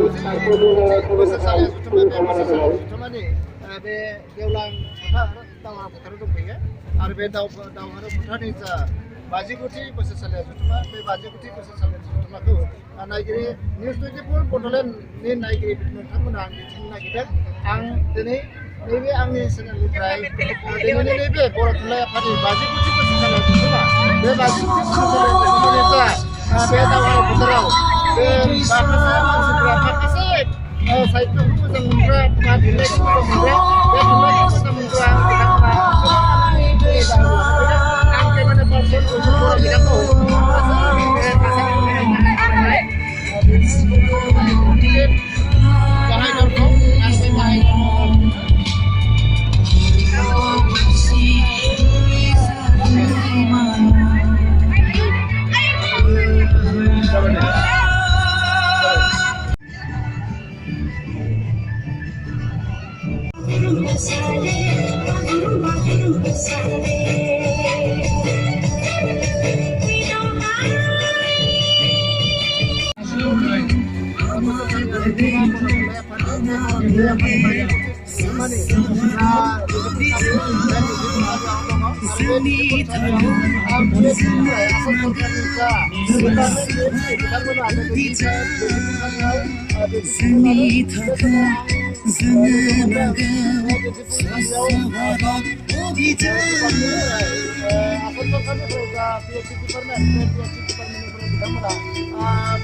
बोसोरसालिया जुथुमा बे बोसोरसालिया जुथुमानि बे गेवलां फोथार दावहा फोथाराव दंफैयो आरो बे दावहारु फोथारनि जा 59थि बोसोरसालिया जुथुमा बे 59थि बोसोरसालिया जुथुमाखौ नायगिरि निउज 24 बड'लेण्डनि नायगिरि नोंथांमोना मिथिनो नागिरदों आं दिनै नैबे आंनि चेनेलनिफ्राय दिनैनि नैबे बर' थुनलाइ आफादनि 59थि बोसोरसालिया जुथुमा बे 59थि बोसोरसालिया जुथुमानि जा बे दावहारु फोथाराव बे माखासे मानसिफ्रा माखासे साहित्यखौ मोजां मोनग्रा बा थुनलाइखौ मोजां मोनग्रा बे थुनलाइखौ मोजां मोनग्रा बिथांमोना आं केमेरा पार्सन बर' बिदांखौ बाहायदोंखौ आरो बे बाहायदों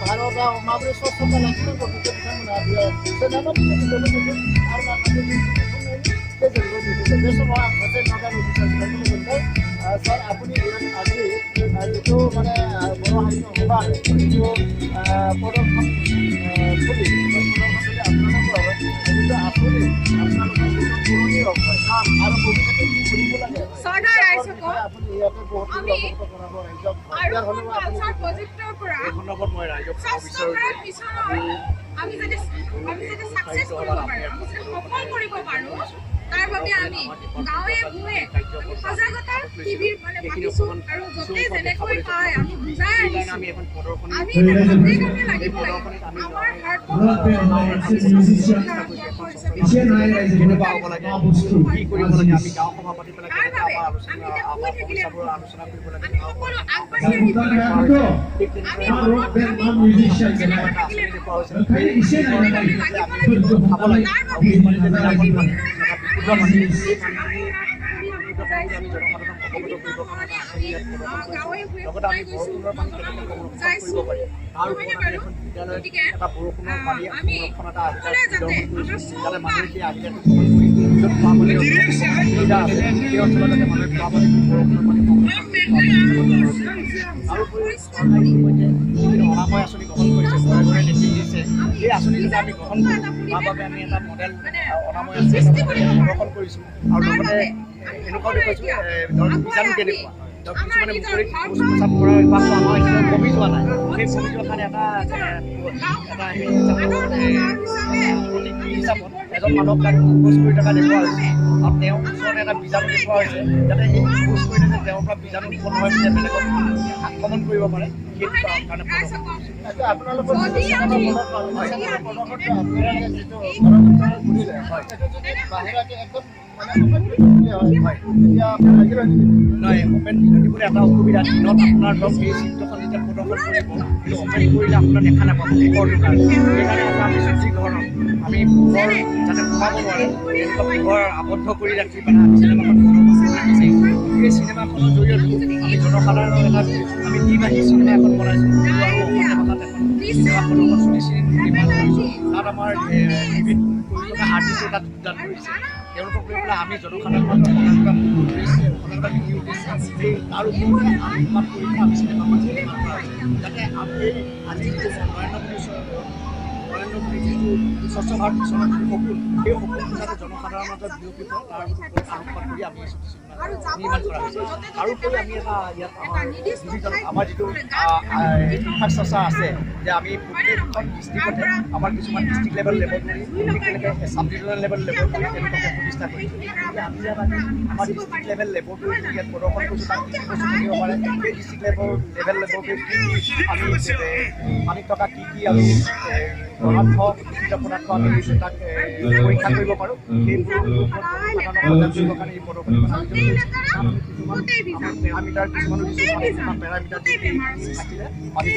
भारताव माबोरै स्वच्छता लाखिनांगौ बेखौ बिथांमोना सोनाबारि बे समाव आं सासे नागामि बिथांखौ मोनबाय सार आपुनि আজি जिथु माने बर' हारिनि हगार जिथु पदक्षेप खुलि আপোনালোকৰ जिथु आपुनि আপোনালোকৰ যিটো পুৰণি কাম আৰু ভৱিষ্যতে কি কৰিব লাগে চৰকাৰ ৰাইজক আপুনি ইয়াতে বহুত অৱগত কৰাব ৰাইজক ইয়াৰ হ'লে কালচাৰ প্ৰজেক্টৰ পৰা এই সন্দৰ্ভত মই ৰাইজক আমি যদি সাকসেস কৰিব পাৰো আমি যদি সফল কৰিব পাৰো তাৰ বাবে আমি গাঁৱে ভূঞে সজাগতা টিভিৰ মানে পাতিছো আৰু যতে যেনেকৈ পায় আমি বুজাই আনিছো আমি প্ৰত্যেককে লাগিব আমাৰ কি কৰিব লাগে আমি গাঁও সভা পাতি পেলাই আলোচনা কৰিব লাগে অনাময় আঁচনি গ্ৰহণ কৰিছে চৰকাৰে নীতি দিছে এই আঁচনিটো আমি গ্ৰহণ কৰোঁ তাৰ বাবে আমি এটা মডেল অনাময় আঁচনি গ্ৰহণ কৰিছোঁ আৰু লগতে এনেকুৱাও দেখুৱাইছোঁ ধৰক বীজাণু কেনেকুৱা কিছুমানে মুকলিত প্ৰস্ৰাৱ কৰাৰ অভ্যাসটো আমাৰ এতিয়া কমি যোৱা নাই সেই কমি যোৱাৰ কাৰণে হিচাপত এজন মানুহক তাত পোষ্ট কৰি থকা দেখুওৱা হৈছে আৰু তেওঁৰ ওচৰত এটা বীজাণু দেখুওৱা হৈছে যাতে এই পোষ্ট কৰি দিলে তেওঁৰ পৰা বীজাণু উৎপন্ন হৈ পিনে বেলেগক আক্ৰমণ কৰিব পাৰে সেইটো কাৰণে আপোনালোকৰ বাহিৰাকে একদম নহয় অপেন দিবলৈ এটা অসুবিধা দিনত আপোনাৰ ধৰক এই চিত্ৰখন যেতিয়া প্ৰদৰ্শন কৰিব কিন্তু অপেন কৰিলে আপোনাৰ দেখা নাপাব পোহৰটো কাৰণে সেইকাৰণে আমি যি ধৰণৰ আমি পোহৰ যাতে সোমাব নোৱাৰে তেনেকুৱা পোহৰ আবদ্ধ কৰি ৰাখি পেলাই আমি চিনেমাখন বিচাৰিছোঁ এই চিনেমাখনৰ জৰিয়তে আমি জনসাধাৰণৰ এটা আমি দ্বিভাষী চিনেমা এখন বনাইছোঁ আৰু অসমীয়া ভাষাত এখন চিনেমাখনৰ ওপৰত চুটি নিৰ্মাণ কৰিছোঁ তাত আমাৰ বিভিন্ন আৰ্টিষ্টে তাত যোগদান কৰিছে তেওঁলোকক লৈ পেলাই আমি জনসাধাৰণৰ সজাগতা বিক্ৰী উদ্দেশ্যে সেই তাৰ ওপৰতে আলোকপাত কৰি আমি চিনেমাখন নিৰ্মাণ কৰা হৈছে যাতে আমি আজি যিটো নৰেন্দ্ৰ মোদী যিটো স্বচ্ছ ভাৰত মিছনৰ যিটো সপোন সেই সপোনটো যাতে জনসাধাৰণৰ মাজত বিয়পি পৰে তাৰ ওপৰত আলোকপাত কৰি আমি আৰু নিৰ্মাণ কৰা হৈছে তাৰোপৰি আমি এটা ইয়াত আমাৰ যিটো ইনফ্ৰাষ্ট্ৰাকচাৰ আছে যে আমি প্ৰত্যেকখন ডিষ্ট্ৰিক্টতে আমাৰ কিছুমান ডিষ্ট্ৰিক্ট লেভেল লেবৰেটৰী একেলগে চাব ডিভিজনেল লেভেল লেবৰেটৰী তেওঁলোকে প্ৰতিষ্ঠা কৰিছোঁ আমি ইয়াত আমাৰ ডিষ্ট্ৰিক্ট লেভেল লেবৰেটৰী ইয়াত প্ৰদৰ্শন কৰিছোঁ তাত কি কি বস্তু থাকিব পাৰে সেই ডিষ্ট্ৰিক্ট লেভেল লেবৰেটৰীত কি আমি পানীত থকা কি কি আমি পদাৰ্থ দূষিত পদাৰ্থ আমি তাক পৰীক্ষা কৰিব পাৰোঁ সেইবোৰ কৰিবৰ কাৰণে এই প্ৰদৰ্শনী পেৰামিটাৰ কিছুমানো দিছোঁ পেৰামিটাৰ থাকিলে আমি